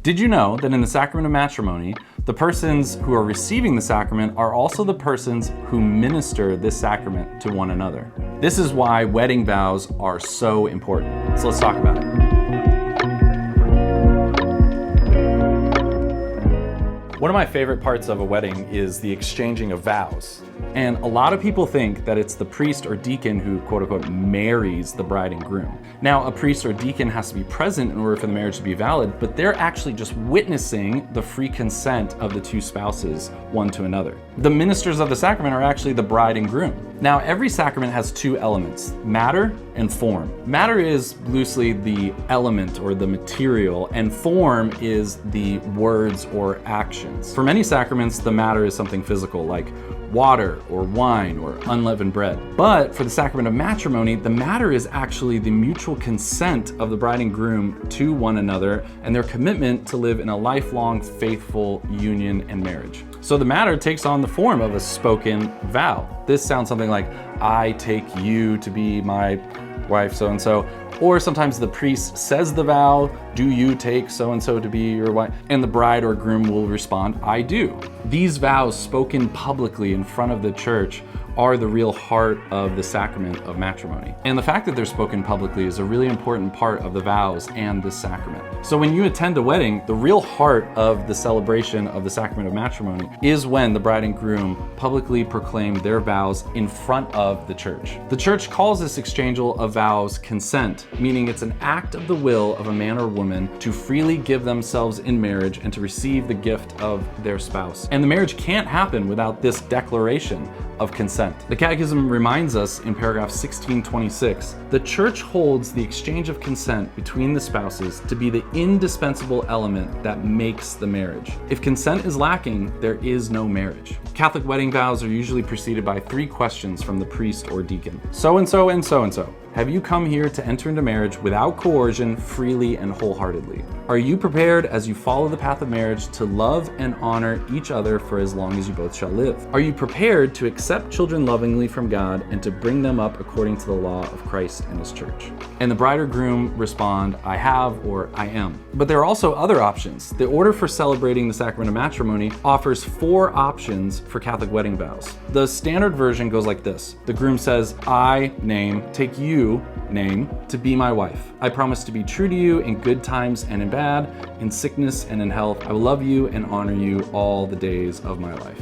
Did you know that in the Sacrament of Matrimony, the persons who are receiving the sacrament are also the persons who minister this sacrament to one another? This is why wedding vows are so important. So let's talk about it. One of my favorite parts of a wedding is the exchanging of vows. And a lot of people think that it's the priest or deacon who, quote unquote, marries the bride and groom. Now, a priest or deacon has to be present in order for the marriage to be valid, but they're actually just witnessing the free consent of the two spouses, one to another. The ministers of the sacrament are actually the bride and groom. Now, every sacrament has two elements, matter and form. Matter is loosely the element or the material, and form is the words or actions. For many sacraments, the matter is something physical, like water or wine or unleavened bread. But for the Sacrament of Matrimony, the matter is actually the mutual consent of the bride and groom to one another and their commitment to live in a lifelong, faithful union and marriage. So the matter takes on the form of a spoken vow. This sounds something like, I take you to be my wife so-and-so. Or sometimes the priest says the vow, do you take so-and-so to be your wife? And the bride or groom will respond, I do. These vows spoken publicly in front of the church are the real heart of the Sacrament of Matrimony. And the fact that they're spoken publicly is a really important part of the vows and the sacrament. So when you attend a wedding, the real heart of the celebration of the Sacrament of Matrimony is when the bride and groom publicly proclaim their vows in front of the church. The church calls this exchangeal of vows consent, meaning it's an act of the will of a man or woman to freely give themselves in marriage and to receive the gift of their spouse. And the marriage can't happen without this declaration of consent. The Catechism reminds us in paragraph 1626, the church holds the exchange of consent between the spouses to be the indispensable element that makes the marriage. If consent is lacking, there is no marriage. Catholic wedding vows are usually preceded by 3 questions from the priest or deacon. So-and-so and so-and-so, have you come here to enter into marriage without coercion, freely and wholeheartedly? Are you prepared as you follow the path of marriage to love and honor each other for as long as you both shall live? Are you prepared to accept children lovingly from God and to bring them up according to the law of Christ and His church? And the bride or groom respond, I have or I am. But there are also other options. The order for celebrating the Sacrament of Matrimony offers 4 options for Catholic wedding vows. The standard version goes like this. The groom says, I, name, take you, name, to be my wife. I promise to be true to you in good times and in bad, in sickness and in health. I will love you and honor you all the days of my life.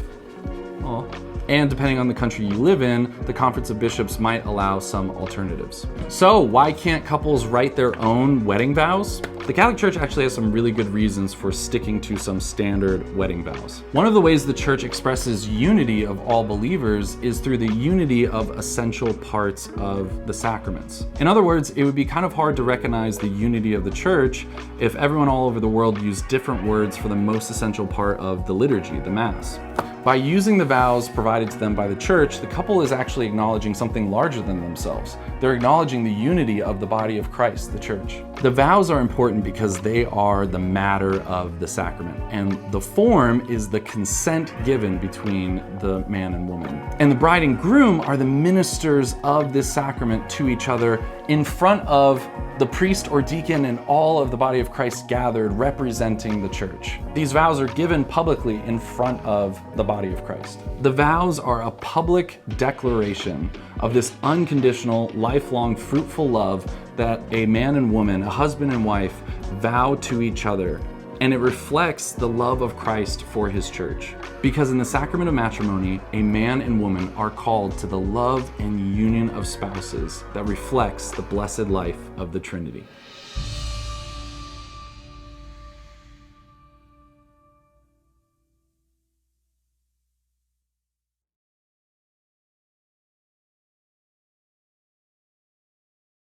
Aww. And depending on the country you live in, the Conference of Bishops might allow some alternatives. So why can't couples write their own wedding vows? The Catholic Church actually has some really good reasons for sticking to some standard wedding vows. One of the ways the Church expresses unity of all believers is through the unity of essential parts of the sacraments. In other words, it would be kind of hard to recognize the unity of the Church if everyone all over the world used different words for the most essential part of the liturgy, the Mass. By using the vows provided to them by the church, the couple is actually acknowledging something larger than themselves. They're acknowledging the unity of the body of Christ, the church. The vows are important because they are the matter of the sacrament, and the form is the consent given between the man and woman. And the bride and groom are the ministers of this sacrament to each other in front of the priest or deacon and all of the body of Christ gathered representing the church. These vows are given publicly in front of the body of Christ. The vows are a public declaration of this unconditional, lifelong, fruitful love that a man and woman, a husband and wife, vow to each other. And it reflects the love of Christ for His church. Because in the Sacrament of Matrimony, a man and woman are called to the love and union of spouses that reflects the blessed life of the Trinity.